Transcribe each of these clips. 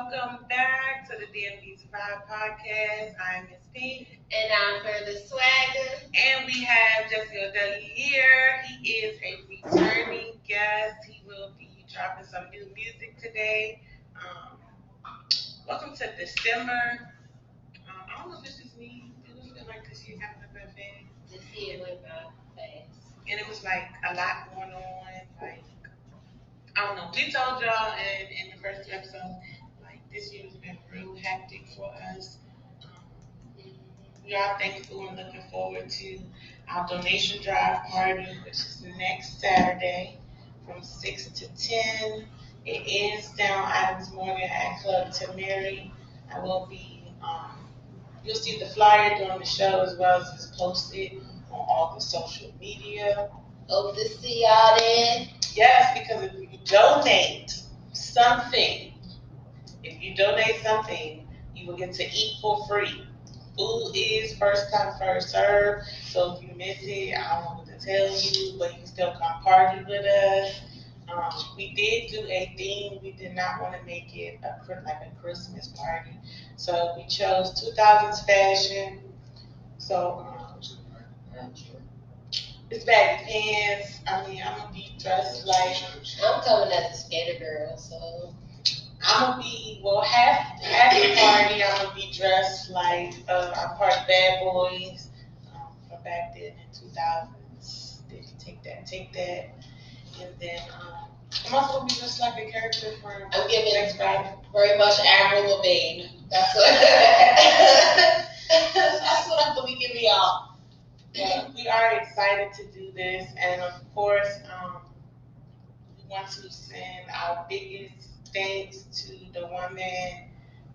Welcome back to the DMV Survive podcast. I'm Miss Pink. And I'm Fearless Swagga. And we have Jesse Oldelli here. He is a returning guest. He will be dropping some new music today. Um, Welcome to December. I don't know if it's just me. It was feel like this year kind of went fast. This year went by fast. And it was like a lot going on. Like, I don't know. We told y'all in the first episode, like this year has been real hectic for us. We are thankful and looking forward to our donation drive party, which is next Saturday from 6 to 10. It is down Adams Morgan at Club Tamari. I will be, you'll see the flyer during the show as well as it's posted on all the social media. Hope to see y'all then. Yes, because if you donate something, you will get to eat for free. Food is first come, first serve. So if you miss it, I don't know what to tell you, but you can still come party with us. We did do a theme. We did not want to make it like a Christmas party. So we chose 2000s fashion. So it's baggy pants. I mean, I'm going to be dressed like. I'm coming as a skater girl, so. I'm gonna be half the party. I'm gonna be dressed like our part Bad Boys from back then in 2000s. Did you take that? And then I'm also gonna be dressed like a character from. I'm giving very much Avril Lavigne. That's what I'm gonna be giving y'all. Yeah, we are excited to do this, and of course, we want to send our biggest thanks to the women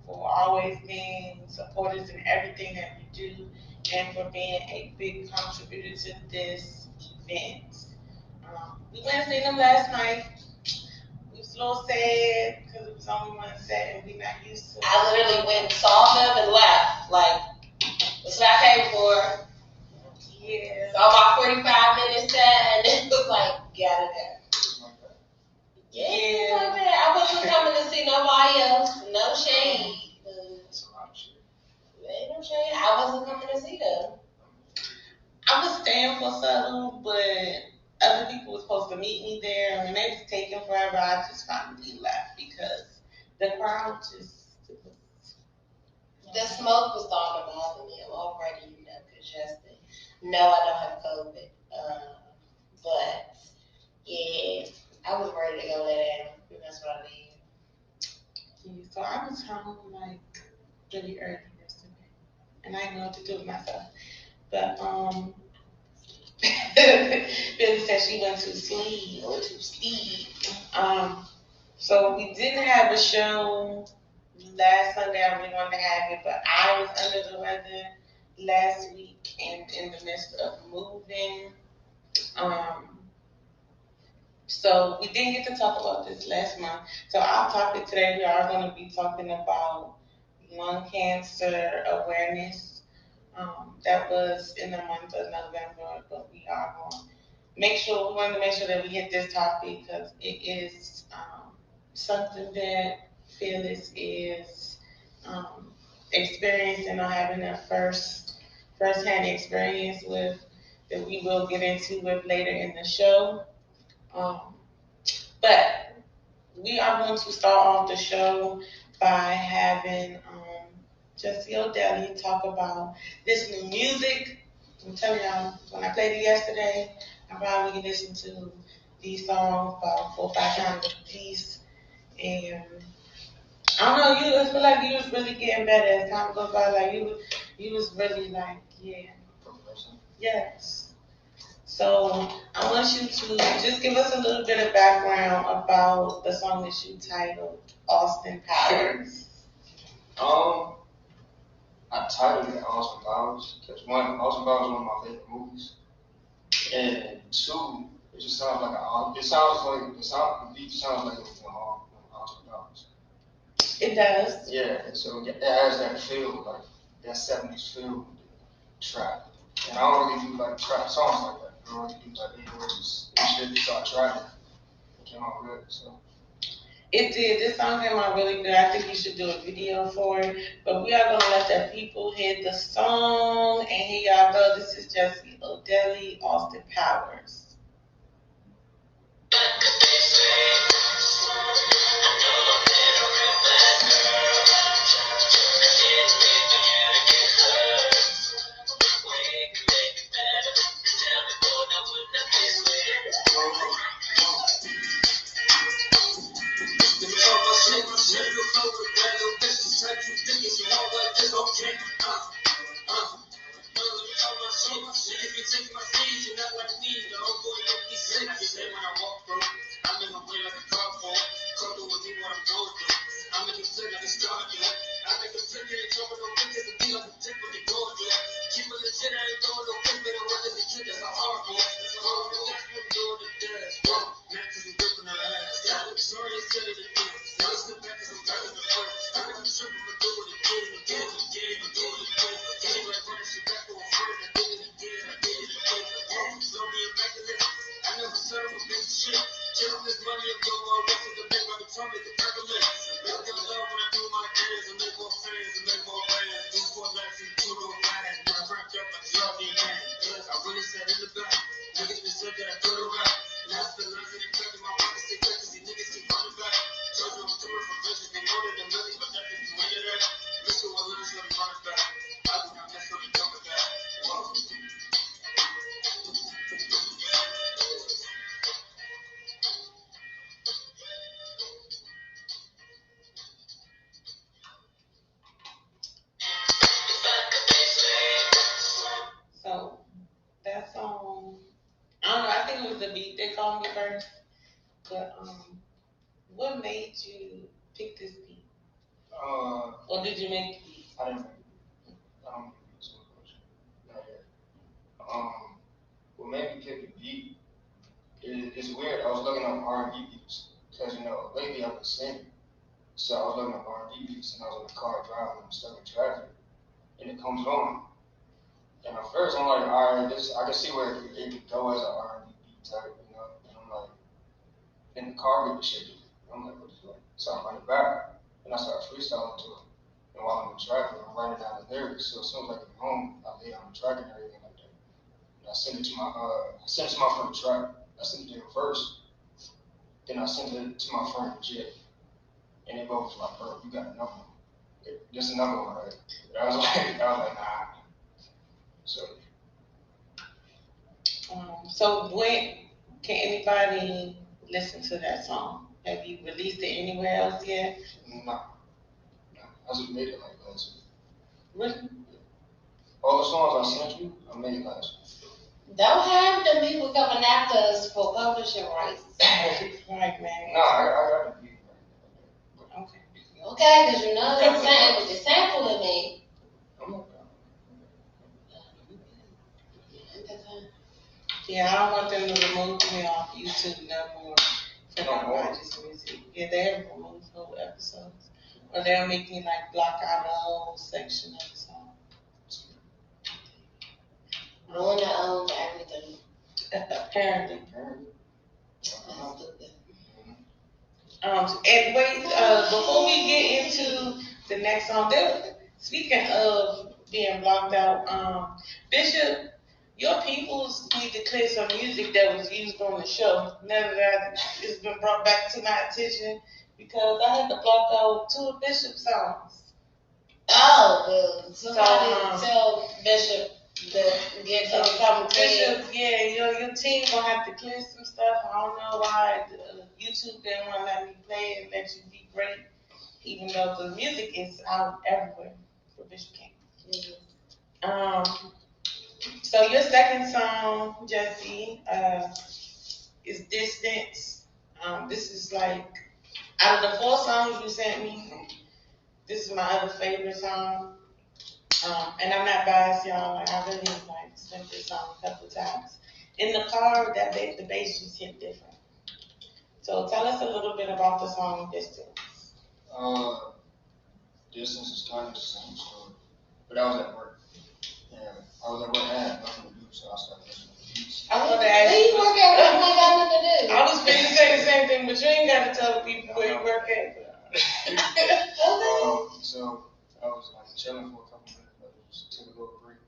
for always being supporters in everything that we do and for being a big contributor to this event. We went and seen them last night. We was a little sad because it was only one set and we not used to it. I literally went and saw them and left. Like, that's what I came for. Yeah. Saw my 45-minute set and it was like, get out of there. Yeah. I wasn't coming to see nobody else. No shade. Ain't no shade. I wasn't coming to see them. I was staying for Subtle, but other people were supposed to meet me there, and they was taking forever. I just finally left because the crowd just. The smoke was starting to bother me. I'm already congested. No, I don't have COVID. But yeah, I was ready to go lay down. That's what I did. Yeah, so I was home like really early yesterday, and I didn't know what to do with myself. But Billy said she went to sleep. So we didn't have a show last Sunday. I really wanted to have it, but I was under the weather last week and in the midst of moving. So we didn't get to talk about this last month. So our topic today, we are going to be talking about lung cancer awareness. That was in the month of November, but we wanted to make sure that we hit this topic because it is something that Phyllis is experiencing or having a first-hand experience with that we will get into with later in the show. But we are going to start off the show by having Jesse Oldelli talk about this new music. I'm telling y'all, when I played it yesterday, I probably listened to these songs about 4 or 5 times a piece. And I don't know, I feel like you was really getting better as time goes by. Like you was really like, yeah. Yes. So I want you to just give us a little bit of background about the song that you titled Austin Powers. I titled it Austin Powers because Austin Powers is one of my favorite movies, and two, it just sounds like the beat sounds like it's from Austin Powers. It does. Yeah, and so it has that feel, like that 70s feel, trap. And I don't really do like trap songs like that. I don't really do like 8 words and shit, so I tried it. It came out good, so. It did. This song came out really good. I think you should do a video for it. But we are gonna let the people hear the song, and here y'all go. This is Jesse Oldelli, Austin Powers. So that song, I don't know. I think it was the beat that called me first. But what made you pick this beat? Or did you make the beat? I didn't make it. I don't make it so much. Not yet. What made me pick the beat is weird. I was looking up R&B beats because lately I've been singing. So I was looking up R&B beats and I was in the car driving. I'm stuck in traffic, and it comes on. And at first I'm like, all right, this I can see where it could go as an R&B beat type, And I'm like, in the car get the shit. I'm like, what the fuck? So I run it back, and I start freestyling to it. And while I'm in traffic, I'm writing down the lyrics. So as soon as I get home, I lay on the track and everything like that. And I send it to my friend Trap. I sent it to him first. Then I sent it to my friend Jay. And they both was like, bro, you got another one. Just another one, right? And I was like, nah. So when can anybody listen to that song? Have you released it anywhere else yet? No. I just made it like last week. Really? All the songs I sent you, I made last week. Don't have the people coming after us for publishing rights. Right, man. No, I got the beat. Okay. Okay, because the sample in me. Yeah, I don't want them to remove me off YouTube no more for my Righteous music. Yeah, they have removed whole episodes. Or they'll make me like block out a whole section of the song. Ruin owns everything. Apparently. That's stupid. And wait, before we get into the next song, speaking of being blocked out, Bishop, your peoples need to clear some music that was used on the show. Now that it's been brought back to my attention, because I had to block out 2 of Bishop's songs. Oh, well, somebody tell Bishop to get some Bishop, yeah, your team gonna have to clear some stuff. I don't know why YouTube didn't want to let me play and let you be great, even though the music is out everywhere for Bishop King. Mm-hmm. So your second song, Jesse, is Distance. This is like, out of the 4 songs you sent me, this is my other favorite song. And I'm not biased, y'all. Like, I really like listened to this song a couple times. In the car, the bass just hit different. So tell us a little bit about the song Distance. Distance is kind of the same story, but I was at work. Yeah, I was at work. I had nothing to do, so I started listening. I want to ask you work at? What ain't got nothing to do? I was going to say the same thing, but you ain't got to tell people where you work at. So I was like chilling for a couple minutes, but just took a little break.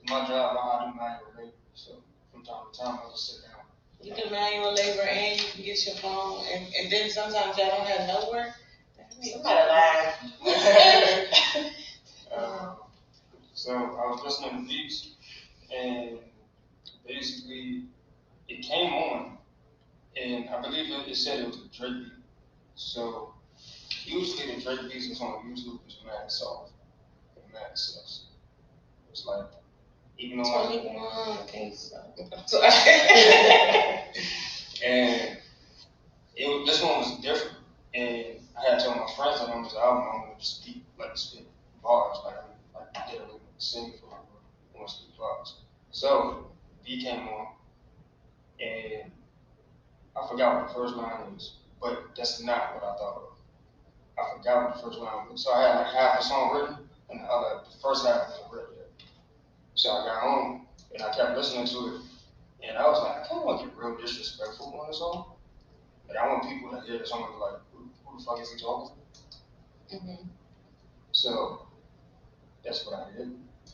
My job, I do manual labor, so from time to time I just sit down. You do manual labor and you can get your phone, and then sometimes y'all don't have no work. Somebody lying. So I was listening to beats, and basically it came on, and I believe it said it was a Drake beat. So usually the Drake beats that's on YouTube is mad soft, and mad sus. It's like, even though 21, I think so. And this one was different, and I had told my friends that on this album I'm gonna just spit bars, like I literally sing for like 1 to 2 bars. So beat came on, and I forgot what the first line is, but that's not what I thought of. I forgot what the first line was. So I had like half a song written, and the first half wasn't written yet. So I got home, and I kept listening to it, and I was like, I kind of want to get real disrespectful on this song. Like, I want people to hear the song and be like, who the fuck is he talking to? Mm-hmm. So that's what I did.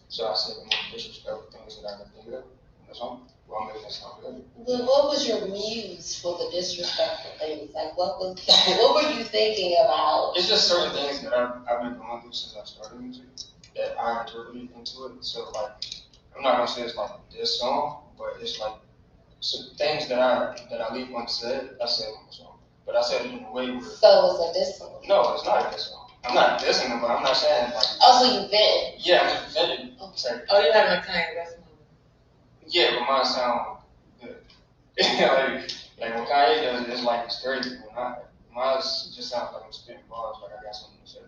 So I said the most disrespectful things that I could think of in the song. Well, I'm making that sound good. But what was your muse for the disrespectful things? Like, what were you thinking about? It's just certain things that I've been going through since I started music that I interpreted into it. So like, I'm not gonna say it's like this song, but it's like some things that I leave unsaid. I said on the song, but I said it in a way where. So it's a diss song? No, it's not a diss song. I'm not dissing them, but I'm not saying like. Oh, so you vented? Yeah, I'm just venting. Okay. Oh, you having a kind of Yeah, but mine sound good. like when Kanye does it, it's like it's crazy. When mine just sounds like I'm spitting bars, like I got something to say.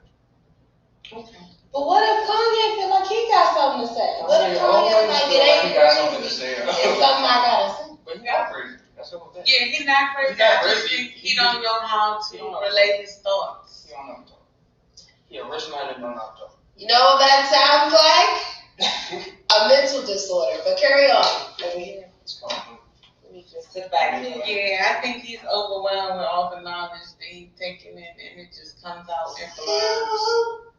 Okay. But what if Kanye feel like he got something to say? What if Kanye like it ain't crazy? It's something I gotta say. But he not crazy. That's what I'm saying. Yeah, he's not crazy. He's not I just crazy. think he don't know how to relate his thoughts. He don't know how to talk. Yeah, rich man that don't know how to talk. You know what that sounds like? A mental disorder. But carry on. Let me just sit back here. Yeah, I think he's overwhelmed with all the knowledge that he's taking in, and it just comes out in blurs.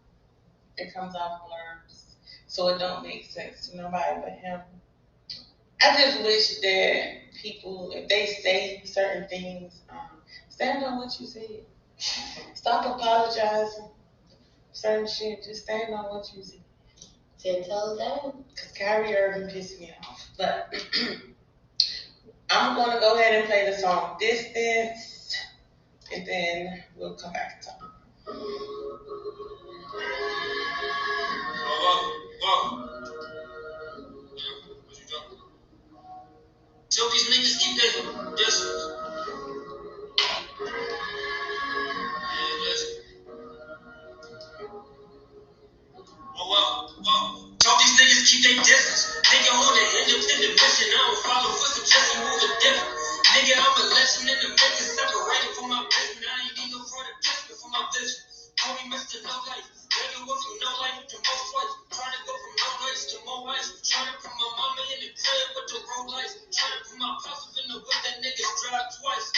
It comes out blurs, so it don't make sense to nobody but him. I just wish that people, if they say certain things, stand on what you said. Stop apologizing. Certain shit, just stand on what you said. 10 toes down. Because Kyrie Irving pissed me off. But I'm going to go ahead and play the song Distance, and then we'll come back and talk. Tell these niggas keep their distance. Tell these niggas keep their distance. Nigga on an independent mission. I don't follow footsteps, just moving different. Nigga, I'm a legend in the making, separated from my business. I ain't need no further placement for my vision. Call me Mr. No Life. Nigga went from no life to most life. Trying to go from no lights to more lights. Trying to put my mama in the crib with the road lights. Trying to put my pops up in the whip that niggas drive twice.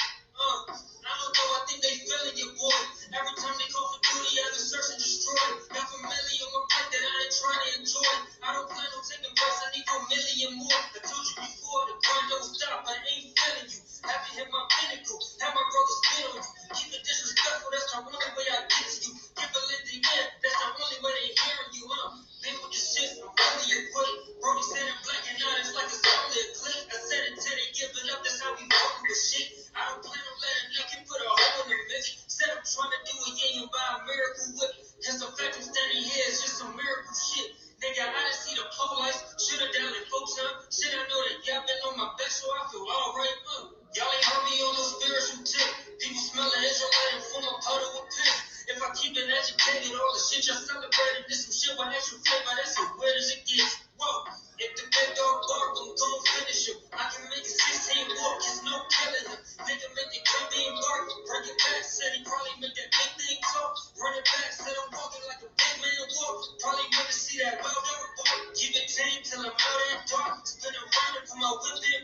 I don't know, I think they feeling your boy. Every time they call for duty, I just search and destroy. Got familiar on my plate that I ain't trying to enjoy. I don't plan on taking breaks, I need 4 million more. I told you before, the grind don't stop, I ain't feeling you. Haven't hit my pinnacle, have my brothers spit on you. Keep it disrespectful, that's the only way I get to you. Give a lit the end, that's the only way they hearing you, Been with the shit, I'm really a quick. Brody said in black and out, it's like it's only a click. I said it till they give it up, that's how we fucking with shit. I don't plan on letting nothing put a hole in the mix. Said I'm trying to do it, yeah, and buy a miracle whip. Just the fact I'm standing here is just some miracle shit. Nigga, I didn't see the pole lights. Shoulda done like folks, Shit, I know that y'all been on my back, so I feel alright, Y'all ain't heard me on no spiritual tip. People smelling Israelite from a puddle with piss. If I keep it educated, all the shit y'all celebrated, this some shit with extra flavor, that's as weird as it gets. Whoa, if the big dog bark, I'm gon' finish him. I can make it 16 walk, it's no killing him. Nigga make the green bean bark, bring it back, said he probably make that big thing talk. Run it back, said I'm walking like a big man walk. Probably wanna see that well done bark. Keep it tame till I'm out in dark. Spin around and put my whip in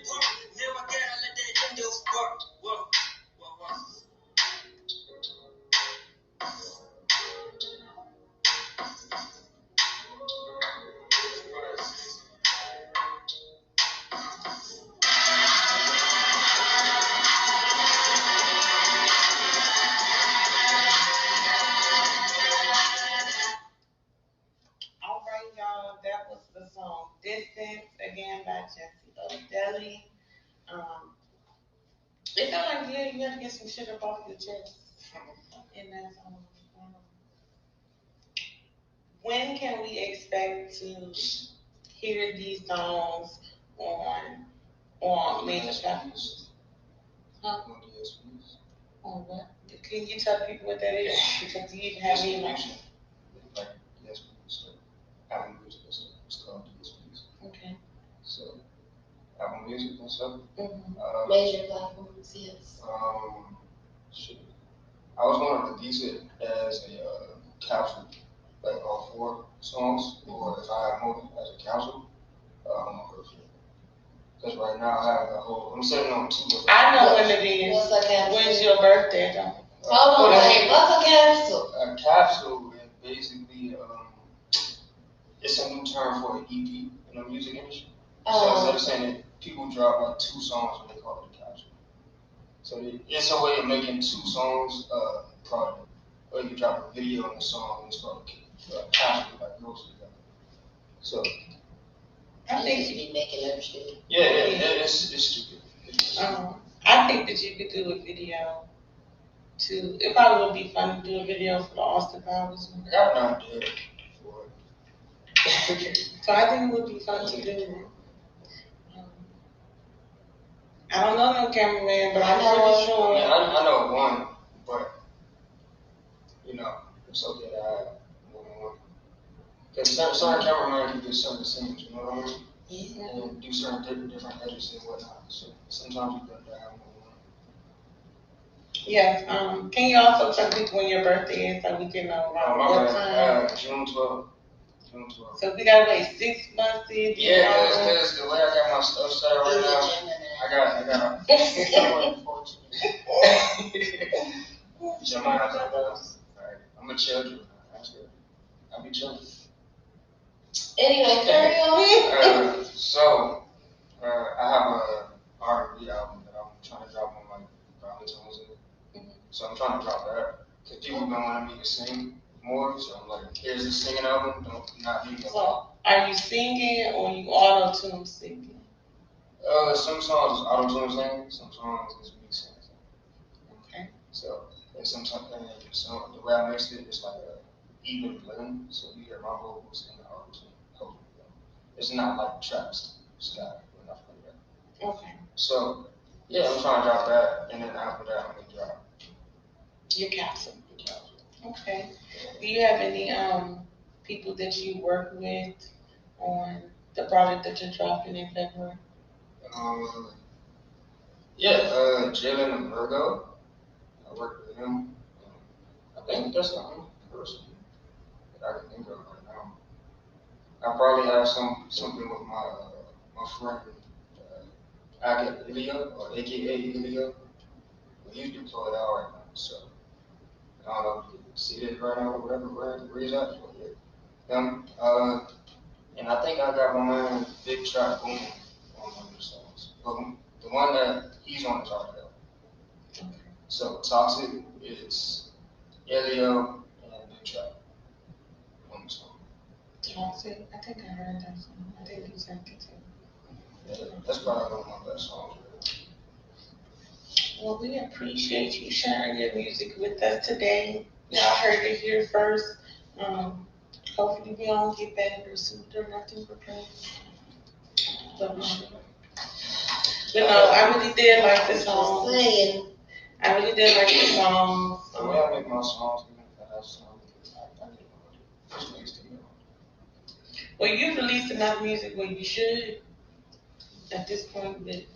get some shit up off your chest. And that's when can we expect to hear these songs on major platforms? Huh? On what? Can you tell people what that is? Because you even have me like. Like DSPs, Apple Music and stuff. It's called DSPs. Okay. So Apple Music and stuff. Major platforms, yes. Shit. I was going to release it as a capsule, like all 4 songs, or if I have more as a capsule, I'm gonna go for it. Because right now I have a whole. I'm sitting on 2 different. I know when it is. What's a capsule? When's your birthday, though? Hold on, wait. What's a capsule? A capsule is basically it's a new term for an EP in the music industry. So instead of saying that people drop like 2 songs, what they call it a capsule. So it's a way of making 2 songs product. Or you can drop a video on the song and it's called a capsule, like goes together. So I think you be making up shit. yeah, it's stupid. I think that you could do a video too. It probably would be fun to do a video for the Austin Powers. I got an idea for it. So I think it would be fun to do. I don't know no cameraman, but I'm pretty sure. I know one, but you know, it's okay to have more than one. Because certain cameramen can do certain scenes, you know what I mean? Yeah. And do certain different edits and whatnot. So sometimes you got to have more than one. Yes. Can you also tell people when your birthday is so we can know what time? June 12th. June 12th. So we gotta wait 6 months to do. Yeah, because the way I got my stuff set up right now, I got. Gemini. Alright, I'm a children. That's good. I'll be children. Anyway, carry on. So, I have a R&B album that I'm trying to drop on like Valentines. So I'm trying to drop that because people don't want me to sing more. So I'm like, here's the singing album. Don't not leave me alone. So are you singing or you auto-tune singing? Some songs is auto-tune singing. Some songs is me singing. Okay. So and sometimes so the way I mixed it is like a even blend. So you hear my vocals in the auto-tune. It's not like Travis Scott or nothing like that. Okay. So yeah, I'm trying to drop that, and then after that, I'm gonna drop your capsule. Okay. Do you have any people that you work with on the product that you're dropping in February? Yeah, Jalen and Virgo. I work with him. I think that's the only person that I can think of right now. I probably have something with my friend Ilya, or AKA Ilya. He's deployed out right now, so I don't know if you can see this right now or whatever, where he's at. But yeah, him. And I think I got my man Big Trap Boom on one of the songs. But the one that he's on is Oldelli. Okay. So Toxic is Elio and Big Trap on the song. Toxic? I think I heard that song. I think you sent it to me. Yeah, that's probably one of my best songs. Well, we appreciate you sharing your music with us today. Y'all heard it here first. Hopefully we don't get better soon or nothing prepared. But no, I really did like the song. I really did like the song. The way I make my songs, I have songs. Well, you released enough music where you should at this point. But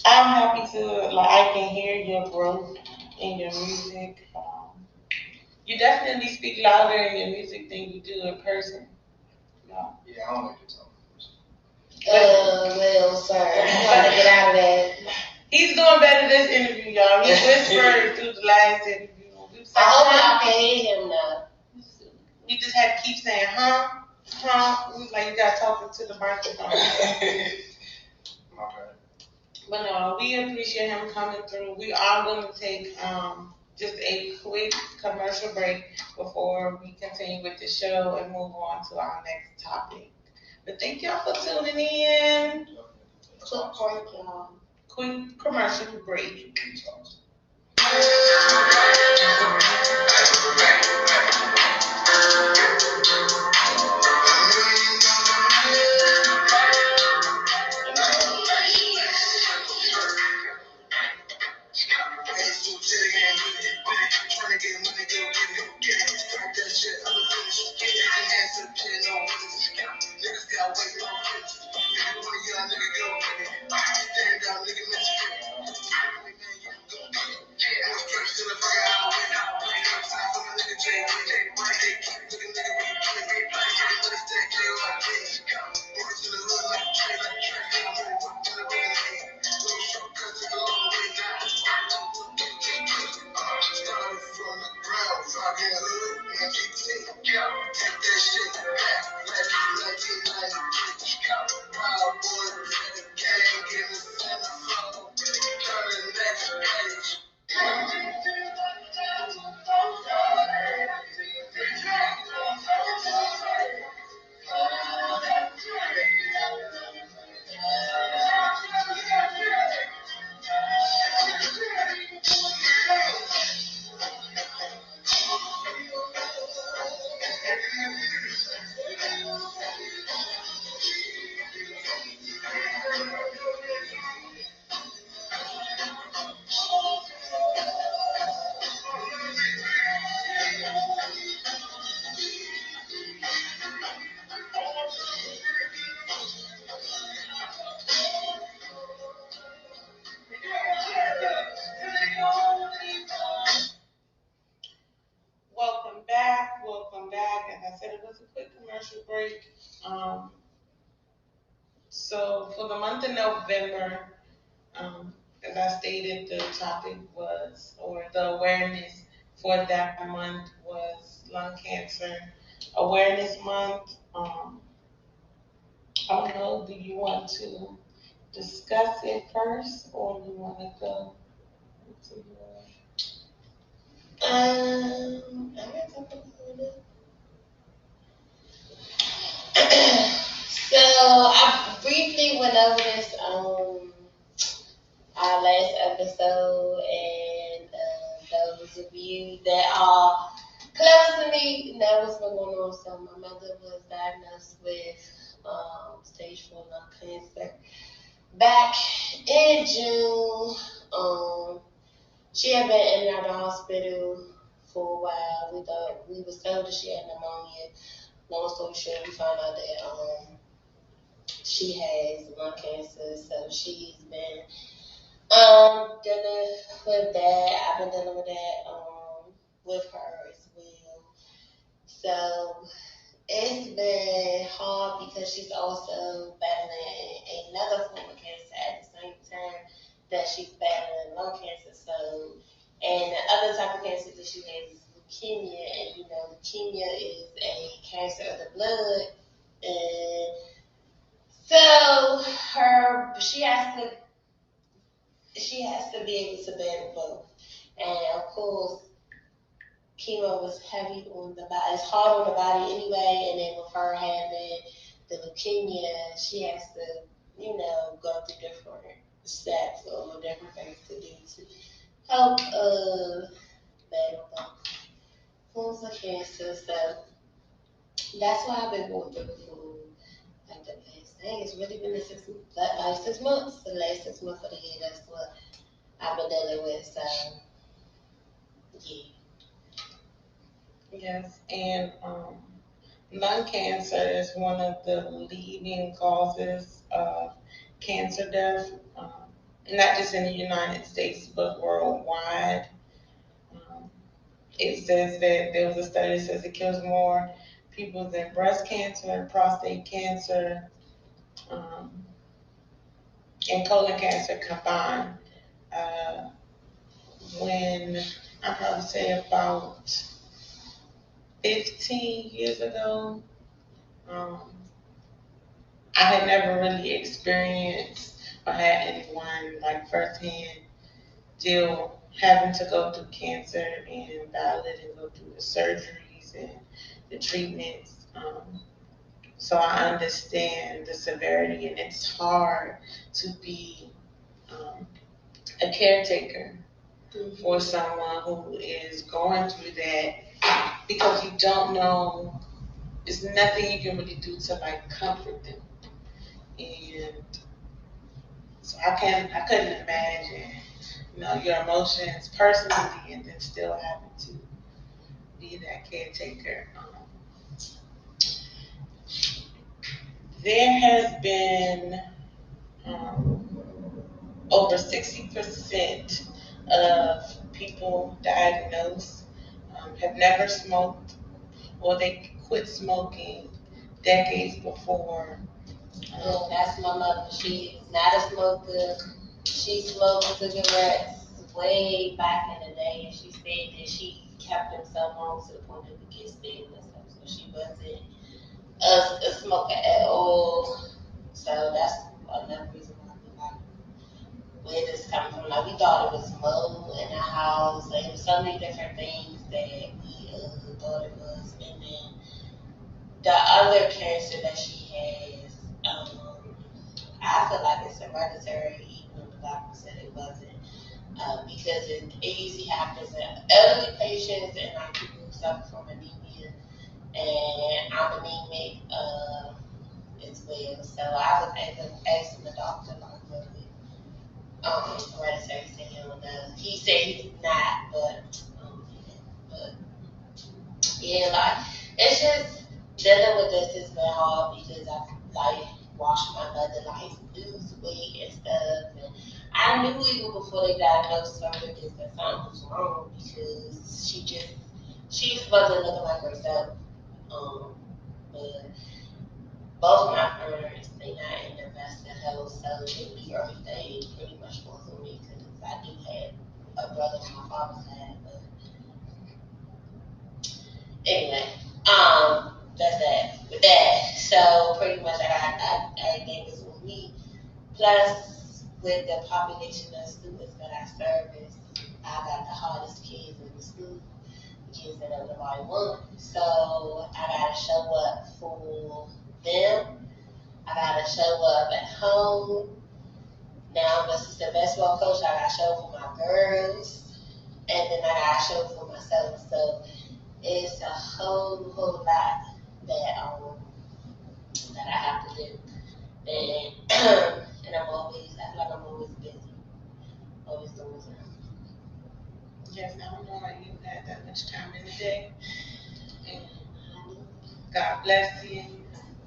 I'm happy to I can hear your growth in your music. You definitely speak louder in your music than you do in person. Yeah, I don't like to talk. Well, sir, I'm trying to get out of that. He's doing better this interview, y'all. He whispered through the last interview. I hope y'all can hear him now. We just had to keep saying, huh? We was like, you got talking to the microphone. My bad. But no, we appreciate him coming through. We are going to take just a quick commercial break before we continue with the show and move on to our next topic. But thank y'all for tuning in. Quick break, y'all. quick commercial break. Welcome back. As I said, it was a quick commercial break. So for the month of November, as I stated, the topic was, or the awareness for that month was lung cancer awareness month. I don't know, do you want to discuss it first, or do you want to go into your... I guess I'm So I briefly went over this on our last episode, and those of you that are close to me know what's been going on. So my mother was diagnosed with stage 4 lung cancer back in June. She had been in and out of the hospital for a while. We was told that she had pneumonia. Long story short, we found out that she has lung cancer, so she's been dealing with that. I've been dealing with that with her as well. So it's been hard because she's also battling another form of cancer at the same time that she's battling lung cancer. So, and the other type of cancer that she has is leukemia, and you know, leukemia is a cancer of the blood, and so she has to be able to battle both. And of course, chemo was heavy on the body. It's hard on the body anyway. And then with her having the leukemia, she has to, you know, go through different steps or different things to do to help battle both forms of cancer. So that's why I've been going through it for like the past thing. It's really been like 6 months. The last 6 months of the year. That's what I've been dealing with. So yeah. Yes, and lung cancer is one of the leading causes of cancer death, not just in the United States, but worldwide. Um, it says that there was a study that says it kills more people than breast cancer, prostate cancer, um, and colon cancer combined. Uh, when I probably say about 15 years ago, um, I had never really experienced or had anyone like firsthand deal having to go through cancer and battle it and go through the surgeries and the treatments. So I understand the severity, and it's hard to be a caretaker for someone who is going through that, because you don't know, there's nothing you can really do to like comfort them. And so I couldn't imagine, your emotions personally and then still having to be that caretaker. There has been over 60% of people diagnosed have never smoked, or they quit smoking decades before. Yeah, that's my mother. She is not a smoker. She smoked cigarettes way back in the day, and she said that she kept them so long to the point that it gets big and stuff. So she wasn't a smoker at all. So that's another reason why we like where this coming from. Like we thought it was mold in our house. Like, it was so many different things that we thought it was, and then the other cancer that she has. I feel like it's hereditary, even though the doctor said it wasn't, because it usually happens in elderly patients and like people who suffer from anemia. And I'm anemic as well. So I was asking the doctor, like, was it hereditary? He said he don't know. He said he's not, but yeah, like it's just dealing with this has been hard because I like watched my mother like lose weight and stuff, and I knew even before they diagnosed her with this that something was wrong because she wasn't looking like herself. But both my parents they not in the best of health, so they be everything pretty much going through me because I do have a brother on my father's side, but anyway, that's that. With that, so pretty much I got everything is with me. Plus, with the population of students that I service, I got the hardest kids in the school, the kids that nobody want. So I gotta show up for them. I gotta show up at home. Now I'm an assistant basketball coach. I gotta show up for my girls, and then I gotta show up for myself. So it's a whole lot that I have to do, and and I feel like I'm always busy, always doing something. Yes, I don't know how you had that much time in the day. And God bless you.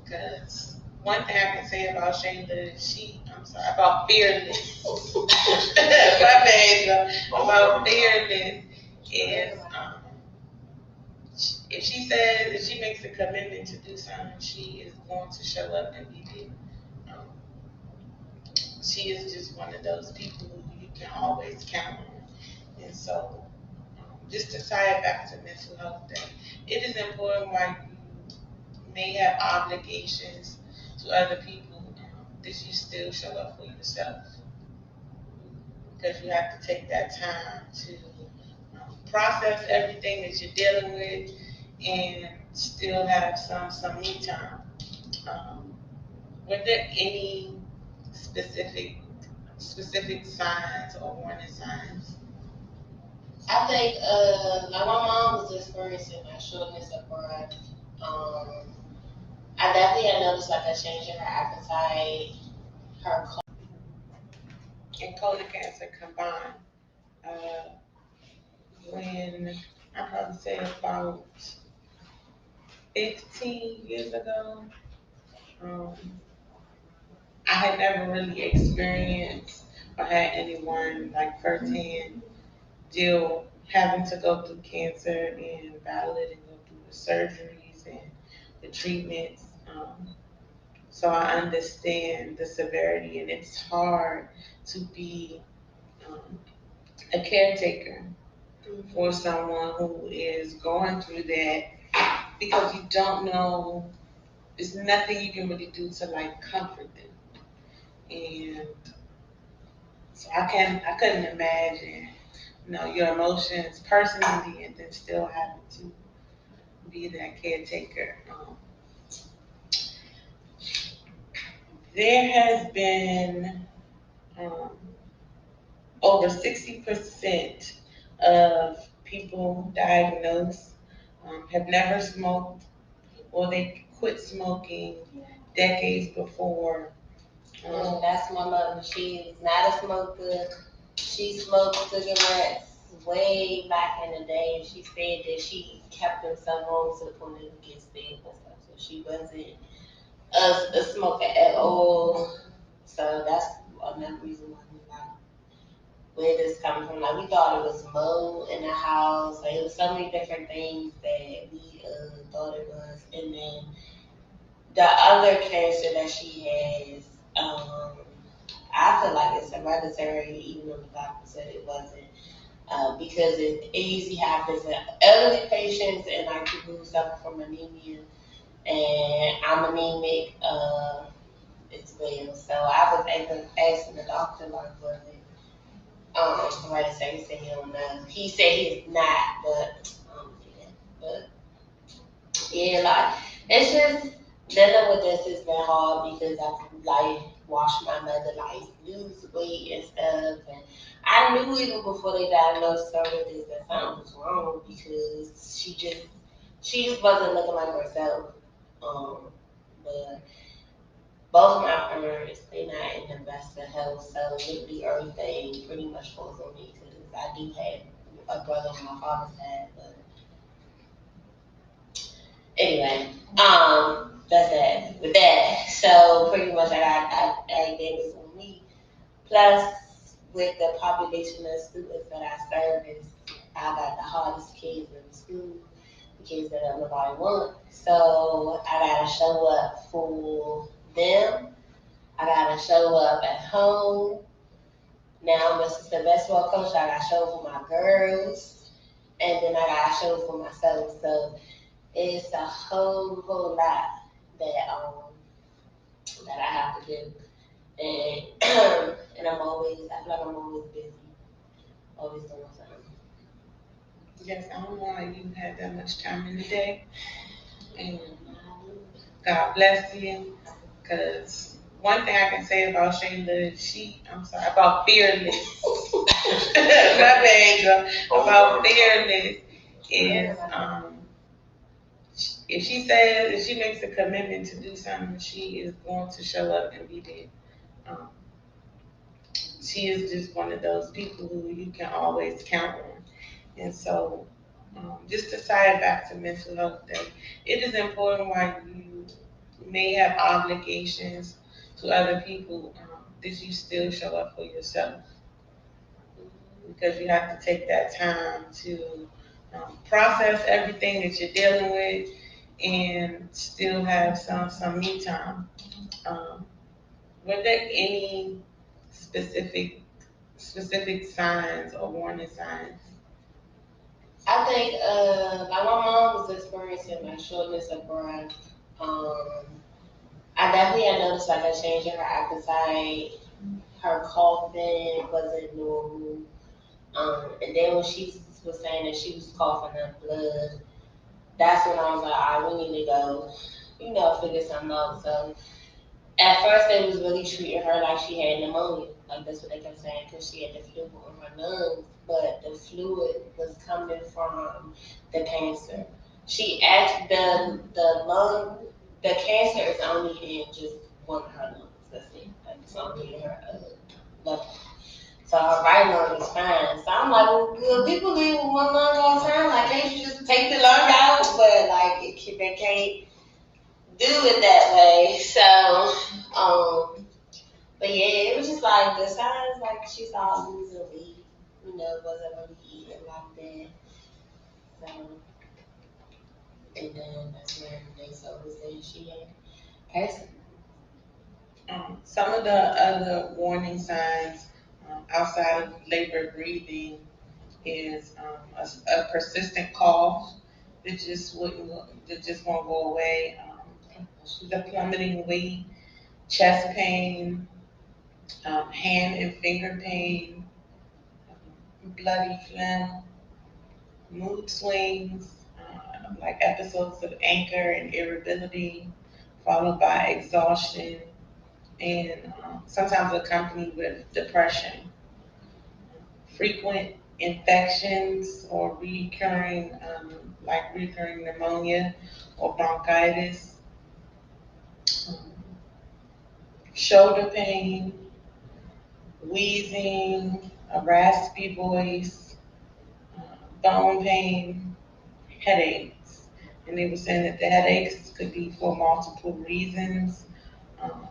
Because one thing I can say about Shayla is about Fearless. My bad, about Fearless is, if she makes a commitment to do something, she is going to show up and be there. Um, she is just one of those people who you can always count on. And so, just to tie it back to mental health day, it is important while you may have obligations to other people, that you still show up for yourself, because you have to take that time to process everything that you're dealing with and still have some me time. Um, were there any specific signs or warning signs? I think like my mom was experiencing like shortness of breath. I definitely had noticed like a change in her appetite, her And colon cancer combined. Uh, when I probably say about 15 years ago, um, I had never really experienced or had anyone like firsthand deal having to go through cancer and battle it and go through the surgeries and the treatments. So I understand the severity, and it's hard to be um, a caretaker for someone who is going through that, because you don't know, there's nothing you can really do to like comfort them. And so I couldn't imagine, your emotions personally and then still having to be that caretaker. There has been, um, over 60% of people diagnosed have never smoked or they quit smoking decades before. That's my mother. She's not a smoker. She smoked cigarettes way back in the day. She said that she kept herself home to the point that it gets sick and stuff. So she wasn't a smoker at all. So that's another reason why we like where this coming from. Like we thought it was mold in the house. Like it was so many different things that we thought it was. And then the other cancer that she has, I feel like it's hereditary, even though the doctor said it wasn't. Because it usually happens in elderly patients and like people who suffer from anemia. And I'm anemic as well. So I was asking the doctor, like, was it hereditary? He said he don't know. He said he's not, but yeah. But yeah, like it's just dealing with this has been hard because I like watched my mother like lose weight and stuff, and I knew even before they diagnosed her with this that something was wrong because she just wasn't looking like herself. Um, but both of my parents they not in the best of health, so literally everything pretty much falls on me because I do have a brother on my father's side, but anyway, that's that. With that, so pretty much I got everything was on me. Plus, with the population of students that I service, I got the hardest kids in the school, the kids that nobody want. So I gotta show up for them. I gotta show up at home. Now I'm a assistant basketball coach. I gotta show up for my girls, and then I gotta show up for myself. So it's a whole lot that I have to do, and and I feel like I'm always busy, always doing something. Yes, I don't know why you had that much time in the day. And God bless you. Because one thing I can say about Shayla, about Fearless. My bad, girl. About Fearless is if she makes a commitment to do something, she is going to show up and be there. Um, she is just one of those people who you can always count on. And so, just to tie it back to mental health day, it is important while you may have obligations to other people that you still show up for yourself because you have to take that time to process everything that you're dealing with and still have some me time. Um, were there any specific signs or warning signs? I think like my mom was experiencing like shortness of breath. Um, I definitely had noticed like a change in her appetite. Her coughing wasn't normal. And then when she was saying that she was coughing up blood, that's when I was like, all right, we need to go, figure something out. So at first, they was really treating her like she had pneumonia. Like that's what they kept saying because she had the fluid on her lungs, but the fluid was coming from the cancer. She asked the cancer is only in just one of her lungs. That's it. Like it's only in her left. So her right lung is fine. So I'm like, well, good. People live with one lung all the time. Like, can't you just take the lung out? But like, they can't do it that way. So, but yeah, it was just like the signs, like she started losing weight, wasn't really eating like that. So, and then that's when they told us that she had cancer. Some of the other warning signs outside of labor breathing is a persistent cough that just won't go away. The plummeting weight, chest pain, hand and finger pain, bloody phlegm, mood swings, like episodes of anger and irritability, followed by exhaustion, and sometimes accompanied with depression. frequent infections or recurring pneumonia or bronchitis, um, shoulder pain, wheezing, a raspy voice, uh, bone pain, headaches. And they were saying that the headaches could be for multiple reasons. Um,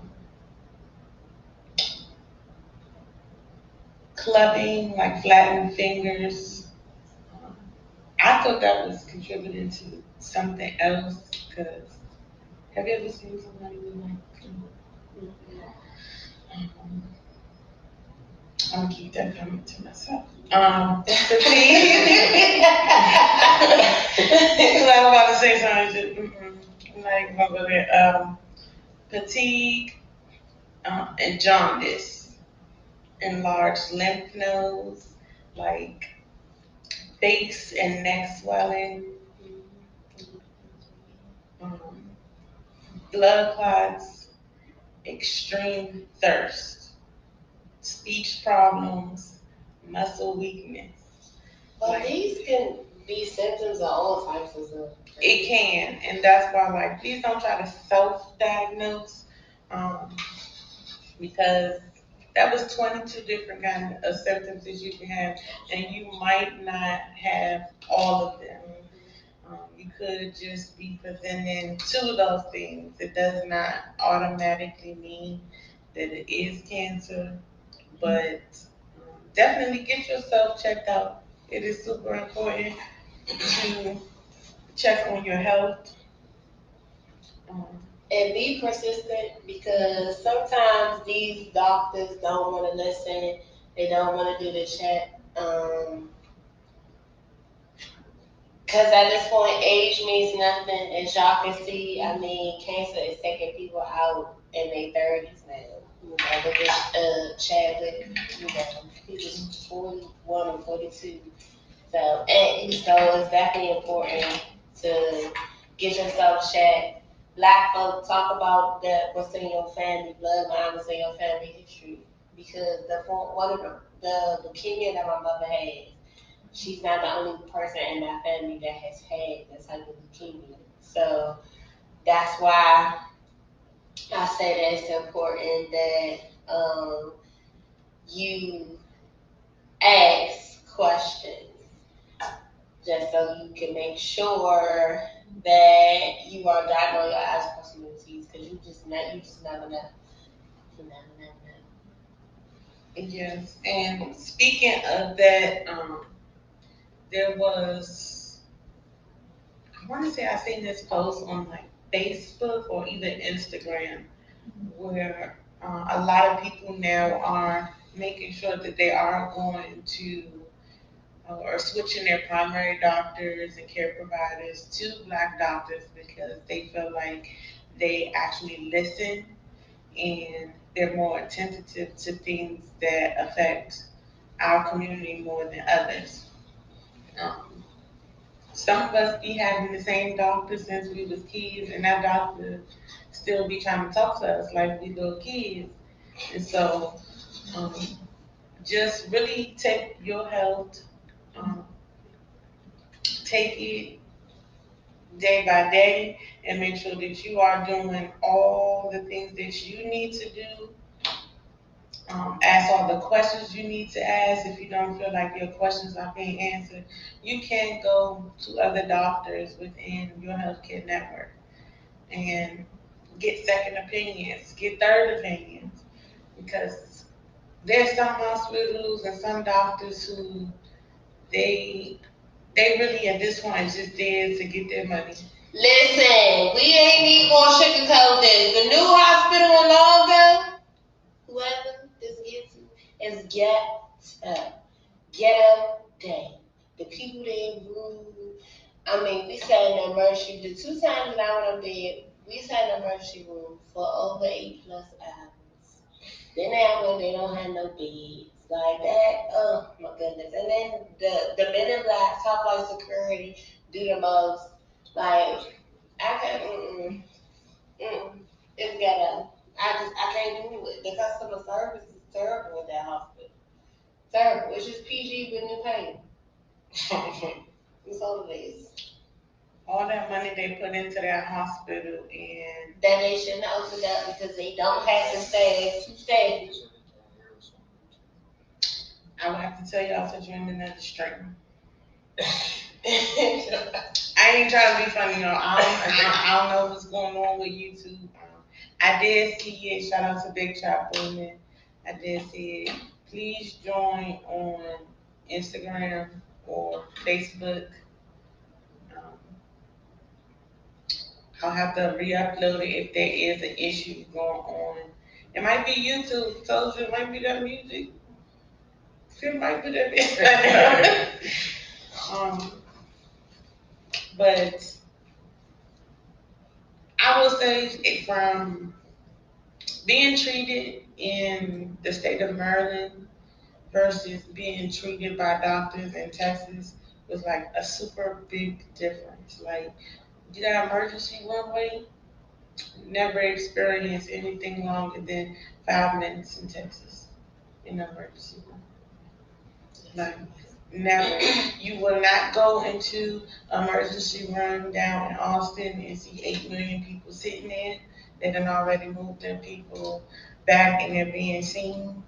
Clubbing, like flattened fingers. Um, I thought that was contributing to something else. Because have you ever seen somebody with like? Um, I'm gonna keep that comment to myself. Fatigue. Because I was about to say something. I'm not even gonna go there. Fatigue and jaundice, enlarged lymph nodes, like face and neck swelling, um, blood clots, extreme thirst, speech problems, muscle weakness. But these can be symptoms of all types of stuff. It can, and that's why, like, please don't try to self-diagnose, um, because that was 22 different kinds of symptoms that you can have, and you might not have all of them. You could just be presenting to those things. It does not automatically mean that it is cancer, but definitely get yourself checked out. It is super important to check on your health. Um, And be persistent because sometimes these doctors don't want to listen. They don't want to do the check. Because at this point, age means nothing. As y'all can see, I mean, cancer is taking people out in their 30s now. You know, look at Chadwick, you know, he was 41 or 42. So it's definitely important to get yourself checked. Black folks talk about that what's in your family bloodline, what's in your family history. Because one of the leukemia that my mother has, she's not the only person in my family that has had this type of leukemia. So that's why I say that it's important that you ask questions just so you can make sure that you are dotting all your I's crossing your T's because you just never know. You never know. yes, and speaking of that, there was, I want to say I seen this post on like Facebook or either Instagram where a lot of people now are making sure that they are going to or switching their primary doctors and care providers to Black doctors because they feel like they actually listen and they're more attentive to things that affect our community more than others. Um, some of us be having the same doctor since we was kids, and that doctor still be trying to talk to us like we little kids. And so, um, just really take your health, um, take it day by day, and make sure that you are doing all the things that you need to do. Ask all the questions you need to ask. If you don't feel like your questions are being answered, you can go to other doctors within your healthcare network and get second opinions, get third opinions, because there's some hospitals and some doctors who they they really at this point just there to get their money. Listen, we ain't even gonna sugarcoat this. The new hospital in Longo, whoever this gets is get up day. The people there rude. I mean, we sat in the emergency. The 2 times that I went up there, we sat in the emergency room for over 8+ hours. Then they don't have no beds like that. Oh my goodness! And then the men in black top like security do the most. Like I can't. It's ghetto. I can't do it. The customer service is terrible at that hospital. Terrible. It's just PG with new pain. It's all it is. All that money they put into that hospital and That they shouldn't have opened up because they don't have the staff to stay. I would have to tell y'all to join another stream. I ain't trying to be funny, y'all. I don't know what's going on with YouTube. I did see it. Shout out to Big Chop Bowman. I did see it. Please join on Instagram or Facebook. Um, I'll have to re-upload it if there is an issue going on. It might be YouTube. Told you it might be that music. It might be that music. But I will say from being treated in the state of Maryland versus being treated by doctors in Texas was like a super big difference. Like, you got emergency room wait, never experienced anything longer than 5 minutes in Texas in the emergency room. Like, never. You will not go into emergency room down in Austin and see 8 million people sitting there. They done already moved their people back and they're being seen.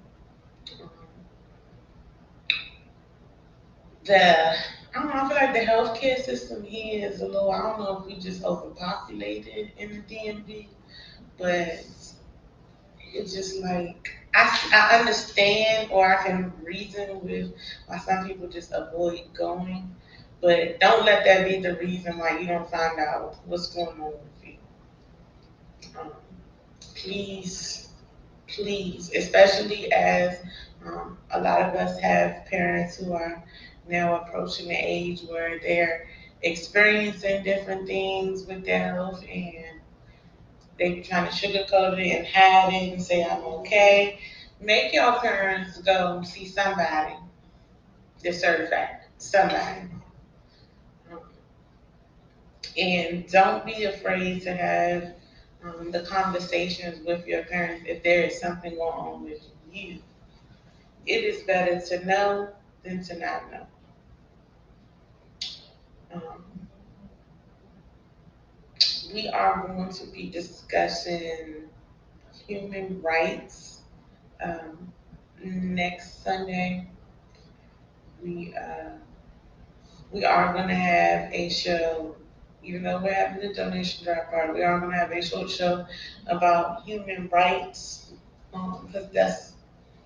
I don't know, I feel like the healthcare system here is a little, I don't know if we just overpopulated in the DMV, but it's just like, I understand or I can reason with why some people just avoid going, but don't let that be the reason why you don't find out what's going on with you. Please, please, especially as a lot of us have parents who are now approaching the age where they're experiencing different things with their health and they trying to sugarcoat it and hide it and say I'm okay. Make your parents go see somebody that's certified, somebody. And don't be afraid to have the conversations with your parents if there is something going on with you. It is better to know than to not know. Um, we are going to be discussing human rights next Sunday. We we are going to have a show, even though we're having the donation drive party. We are going to have a short show about human rights because that's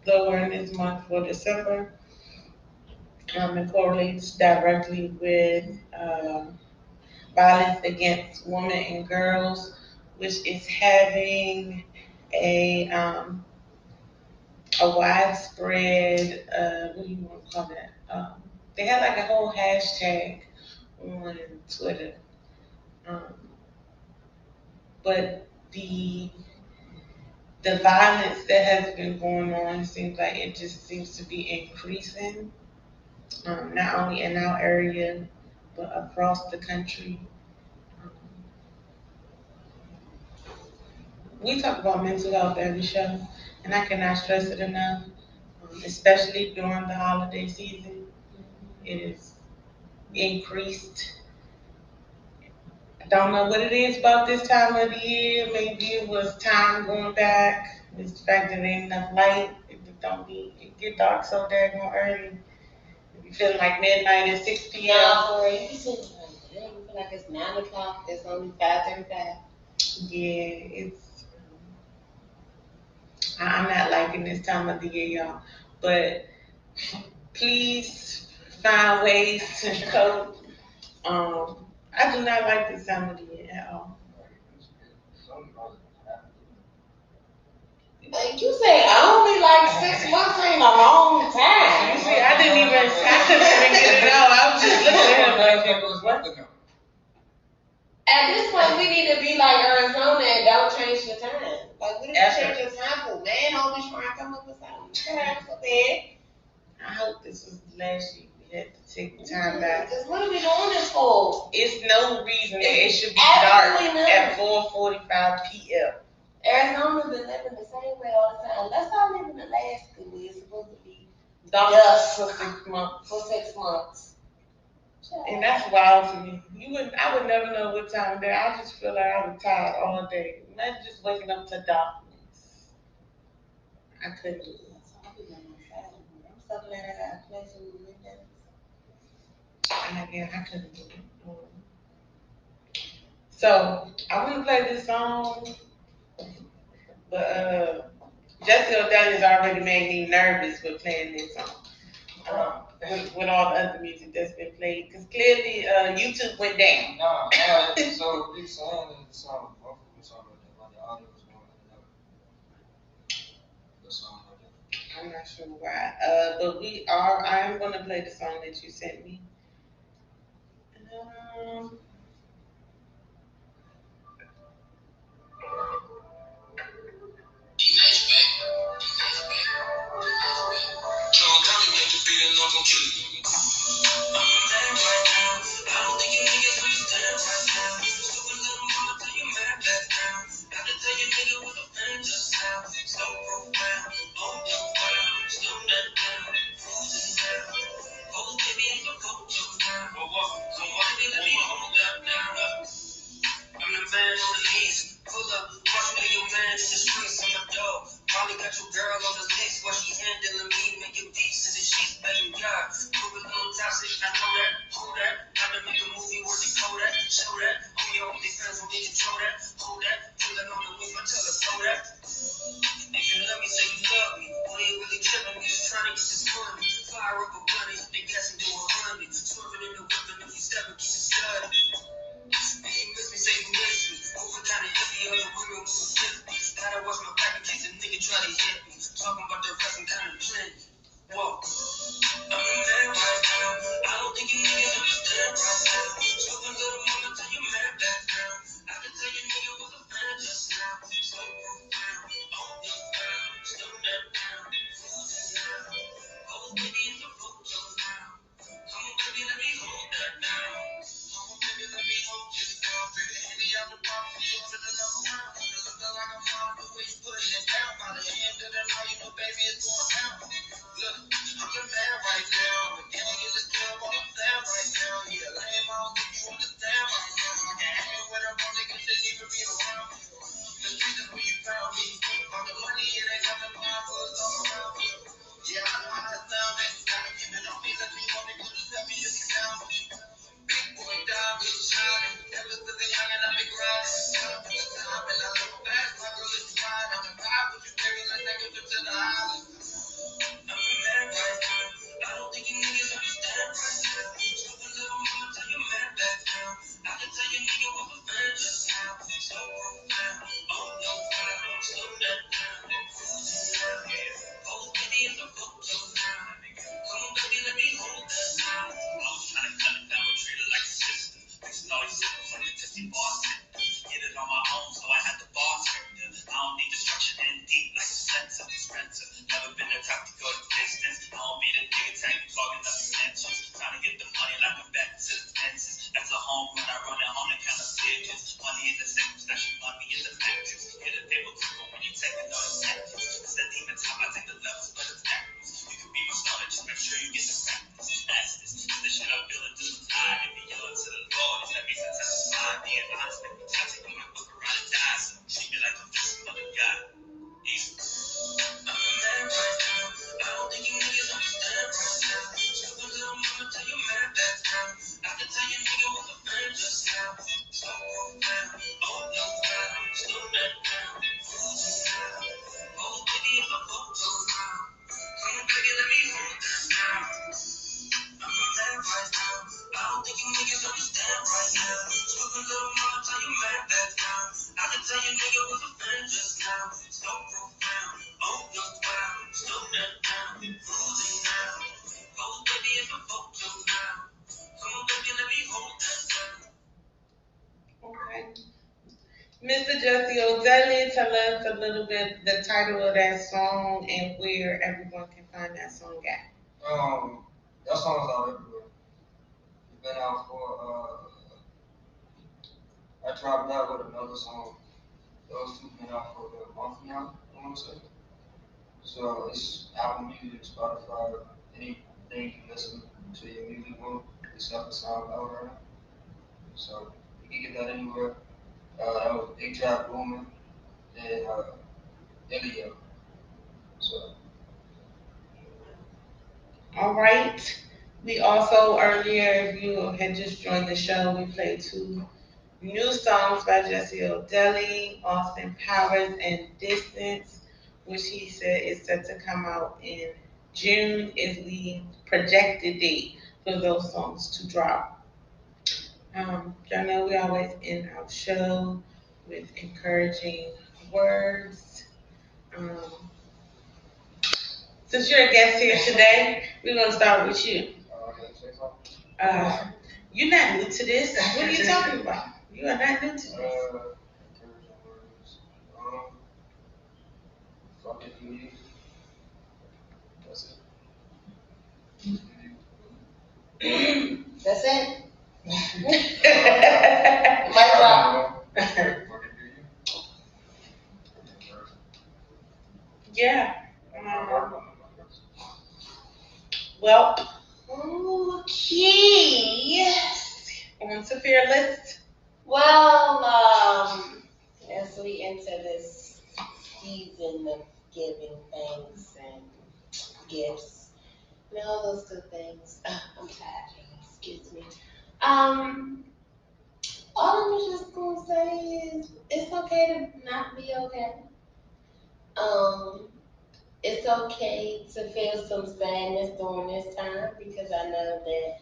the awareness month for December. It correlates directly with violence against women and girls, which is having a widespread what do you want to call that? They had like a whole hashtag on Twitter, um, but the violence that has been going on seems like it just seems to be increasing, not only in our area but across the country. Um, we talk about mental health every show, and I cannot stress it enough, especially during the holiday season. It is increased. I don't know what it is about this time of the year. Maybe it was time going back. It's the fact that there ain't enough light. It get dark so daggone early. You feeling like midnight at 6 p.m. No, you feel like it's 9 o'clock. It's only 5:35. Yeah, I'm not liking this time of the year, y'all. But please find ways to cope. I do not like this time of the year at all. Like you say, only like 6 months ain't a long time. You see, I couldn't even get it out. I was just looking at him like, At this point, we need to be like Arizona and don't change the time. Like, we need to change the time for man, always trying to come up with something. I hope this was the last year we had to take the time back. Because what are we doing this for? It's no reason that it should be dark at 4:45 p.m. Arizona's been living the same way all the time. Let's start living Alaska where it's supposed to be Yes. for 6 months. For 6 months. And that's wild to me. I would never know what time of day. I just feel like I was tired all day. Imagine just waking up to darkness. I couldn't do it. I'm so glad I got a place in the windows. I couldn't do it. So I want to play this song, but Jesse O'Delli's already made me nervous with playing this song. With all the other music that's been played, because clearly YouTube went down. So he's saying that the song, like the audio was going in and out. The song like that. I'm not sure why. But I am going to play the song that you sent me. Um, I'm the man on the lease. Pull up, watch me, your man in the streets on my door. Probably got your girl on the list while she handling me, making beats in the sheets, baby God. Move a little toxic, I know that. Hold that. How to make a movie worth the code that. Show that. On your only fans will need control that. Hold that. Pull that on the move, I tell her, throw that. If you love me, say you love me. We ain't really tripping, we just trying to get this money. Fire up a bunny, hit the gas and do 100. Swerving in the whip, and if you step and keep it studded. If you miss me, say you miss me. Moving kinda iffy, other women moving 50. Gotta watch my back in case a nigga try to hit me. Talking about the rest, I'm kinda plenty. Whoa. I'm a man right now. I don't think you niggas understand right now. Smoking little mama till you mad back down. I can tell you nigga was a fan just now. So profound, on your ground, slow that down. Cruising now. Oh, baby, in the photo now. Come on, baby, let me hold that down. Come on, baby, let me hold this down. Baby, any other problem, you feeling around. You're looking like a mom, the way you putting it down. By the end of the night, you know, baby, it's going down. Look, I'm your man right now. Beginning in this club on the fan right now. Yeah, lame, I don't think you understand right now. I can hang it with a bro, niggas didn't even be around me. The streets is where you found me. All the money, it ain't nothing but my buzz all around me. Yeah, I know how it sounded. Gotta keep it on me, let me know me, could just tell me if you down me. Big boy down, big shining. Ever since a youngin', I've been grinding. Got up to the top and I look back, my girl is fine. I'm in vibe with you, baby, let's take a trip to the island. I'm a man right now. I don't think you niggas understand right now. Stupid little mama tell you man back down. I can tell you nigga was a fan just now. So profound, oh no cloud, slow that down. Cruising now, oh baby in the photo now. Come on baby, let me hold that now. I was trying to cut it down, but treat it like a sister. Fixing all these symptoms like a testy boss. Get it on my own, so I had the boss. I don't need the structure in deep like Spencer. Never been the type to go the distance. I don't be the nigga tank talking up extensions. Trying to get the money like I'm back to the fences. That's a home run, I run it on the kind of digits. Money in the same session, money in the mattress. Hit a table table when you take another sentence. It's the demon time, I take the levels, but it's backwards. You can be my starter, just make sure you get the practice. That's this, the shit I'm feeling just tired. If you yelling to the Lord, that means I testify. Being honest, make me touch it, when my book around and die. So treat me like a vessel of God. Easy. I'm a man right now. I don't think you niggas understand right now. Stupid little mama tell you man back down. I can tell you nigga was a fan just now. So profound, oh no cloud, slow that down. Cruising now, oh baby in my photo now. Come on baby, let me hold that now. I'm a man right now. I don't think you niggas understand right now. Stupid little mama tell you man back down. I can tell you nigga was a fan just now. So profound, oh no cloud, slow that down. Cruising now, oh baby in my photo now. Come on baby, let me hold that down. okay. Mr. Jesse O'Delli, tell us a little bit the title of that song and where everyone can find that song at. That song's out everywhere. It's been out for I dropped that with another song. Those two been out for a month now, I want to say. So it's Apple Music, Spotify, anything you listen to your music with, it's got the sound out right. So you can get that anywhere. That was Big Trap Booming and Elio. So All right. We also earlier, if you had just joined the show, we played two new songs by Jesse Oldelli, Austin Powers and Distance, which he said is set to come out in June is the projected date for those songs to drop. Y'all know we always end our show with encouraging words. Um, since you're a guest here today, we're gonna start with you. Uh, you're not new to this. What are you talking about? You are not new to this. encouraging words. Fuck it, you. That's it. That's it. Mic drop. Yeah. Well, Okay. on to Fearless. Well, as we enter this season of giving thanks and gifts and all those good things, I'm tired, y'all. Excuse me. All I'm just gonna say is it's okay to not be okay. Um, it's okay to feel some sadness during this time because I know that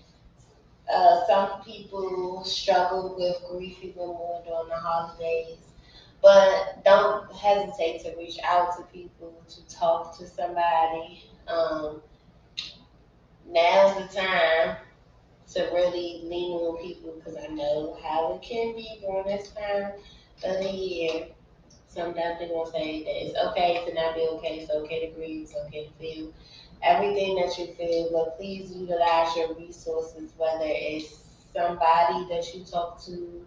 some people struggle with grief even more during the holidays. But don't hesitate to reach out to people, to talk to somebody. Now's the time to really lean on people because I know how it can be during this time of the year. Sometimes they're gonna say that it's okay to not be okay, it's okay to grieve, it's okay to feel everything that you feel, but please utilize your resources, whether it's somebody that you talk to,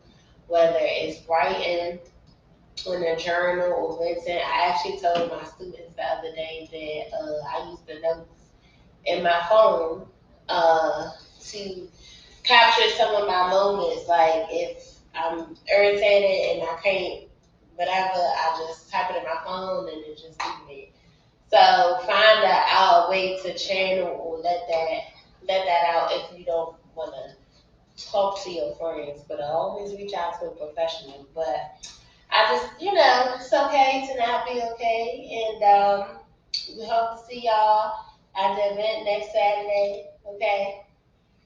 whether it's writing in a journal or venting. I actually told my students the other day that I use the notes in my phone to capture some of my moments. Like if I'm irritated and I can't, whatever, I just type it in my phone and it just leaves me. So find a way to channel or let that out if you don't want to talk to your friends. But I always reach out to a professional. But I just, it's okay to not be okay. And we hope to see y'all at the event next Saturday. Okay.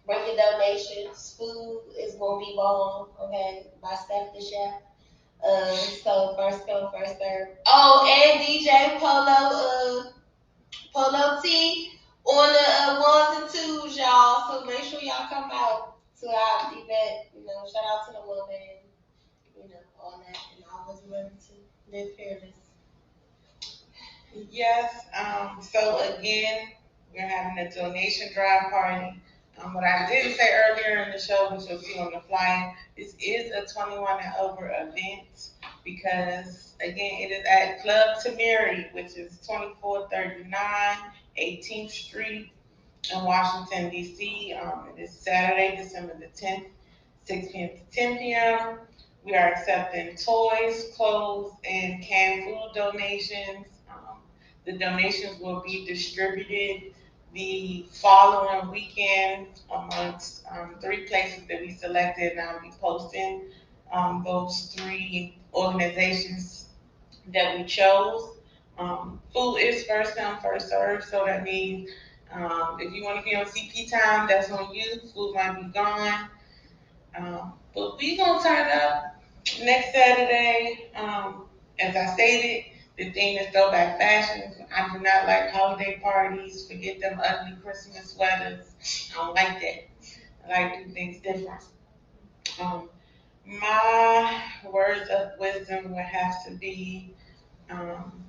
Bring your donations. Food is gonna be bomb. Okay. By Steph the chef. So first come, first serve. Oh, and DJ Polo T on the ones and twos, y'all. So make sure y'all come out to our event. Shout out to the woman. All that, and always remember to live fearless. Yes. So again, we're having a donation drive party. What I didn't say earlier in the show, which you'll see on the flyer, this is a 21 and over event because again, it is at Club Tamiri, which is 2439 18th Street in Washington, D.C. It is Saturday, December the 10th, 6 p.m. to 10 p.m. We are accepting toys, clothes, and canned food donations. The donations will be distributed the following weekend amongst three places that we selected, and I'll be posting those three organizations that we chose. Food is first come, first served, so that means if you want to be on CP time, that's on you. Food might be gone. But we gonna turn up next Saturday. As I stated, the theme is throwback fashion. I do not like holiday parties. Forget them ugly Christmas sweaters. I don't like that. I like to do things different. Um, my words of wisdom would have to be um,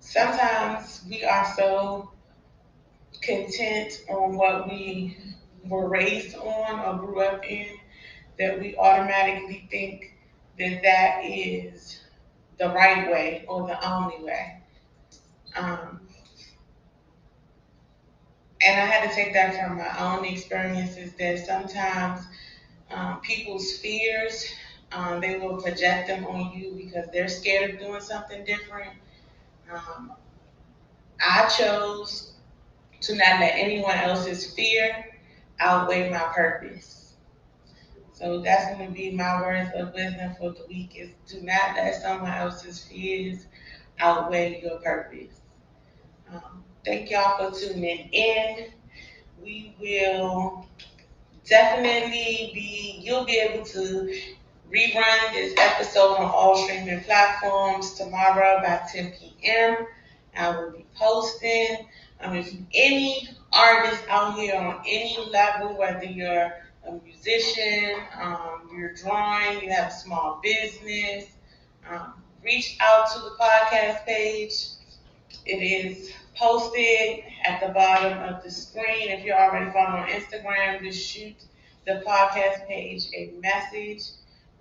sometimes we are so content on what we were raised on or grew up in that we automatically think that that is the right way or the only way. Um, And I had to take that from my own experiences that sometimes people's fears, they will project them on you because they're scared of doing something different. Um, I chose to not let anyone else's fear outweigh my purpose. So that's going to be my words of wisdom for the week is do not let someone else's fears outweigh your purpose. Thank y'all for tuning in. We will definitely you'll be able to rerun this episode on all streaming platforms tomorrow by 10 p.m. I will be posting. If any artist out here on any level, whether you're a musician, you're drawing, you have a small business, reach out to the podcast page. It is posted at the bottom of the screen. If you're already following on Instagram, just shoot the podcast page a message.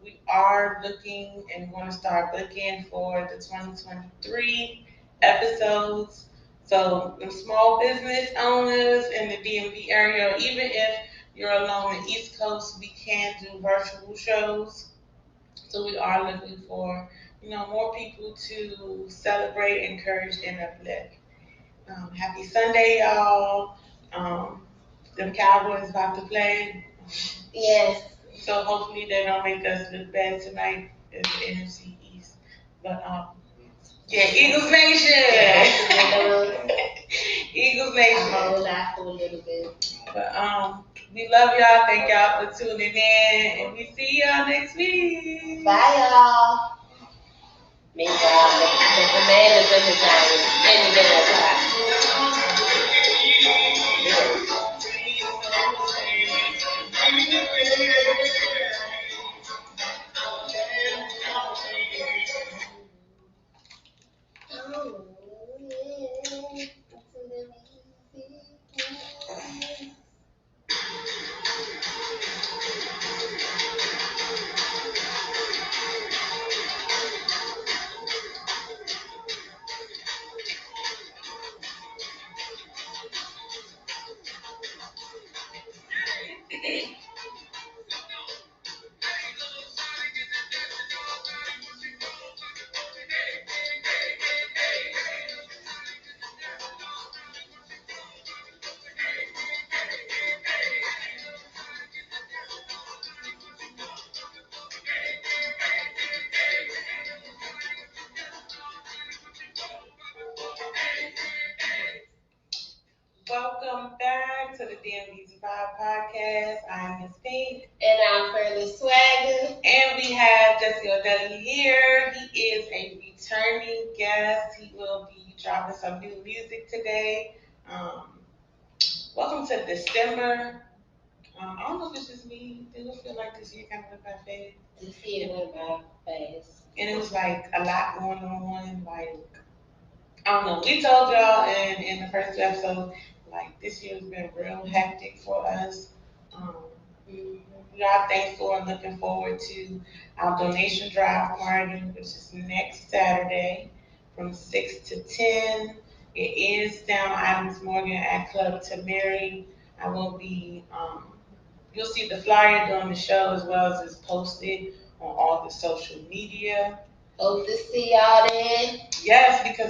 We are looking and want to start booking for the 2023 episodes. So, the small business owners in the DMV area, even if you're along the East Coast, we can do virtual shows. So, we are looking for more people to celebrate, encourage, and uplift. Happy Sunday, y'all. Them Cowboys about to play. Yes. So hopefully they don't make us look bad tonight in the NFC East. But yeah, Eagles Nation. Eagles Nation. I'm gonna laugh a little bit. But we love y'all. Thank y'all for tuning in, and we see y'all next week. Bye, y'all. Meanwhile, the man is in his house and the dinner time. Welcome back to the DMV's Vibe Podcast. I'm Miss Pink. And I'm Fearless Swagga. And we have Jesse Oldelli here. He is a returning guest. He will be dropping some new music today. Welcome to December. I don't know if it's just me. Did it feel like this year kind of went by fast? This year went by fast. And it was like a lot going on. Like, I don't know. We told y'all in the first two episodes, like this year has been real hectic for us. We are thankful and looking forward to our donation drive party, which is next Saturday from 6 to 10. It is down Islands Morgan at Club Tamiri. I will be, you'll see the flyer during the show as well as it's posted on all the social media. Hope to see y'all then. Yes, because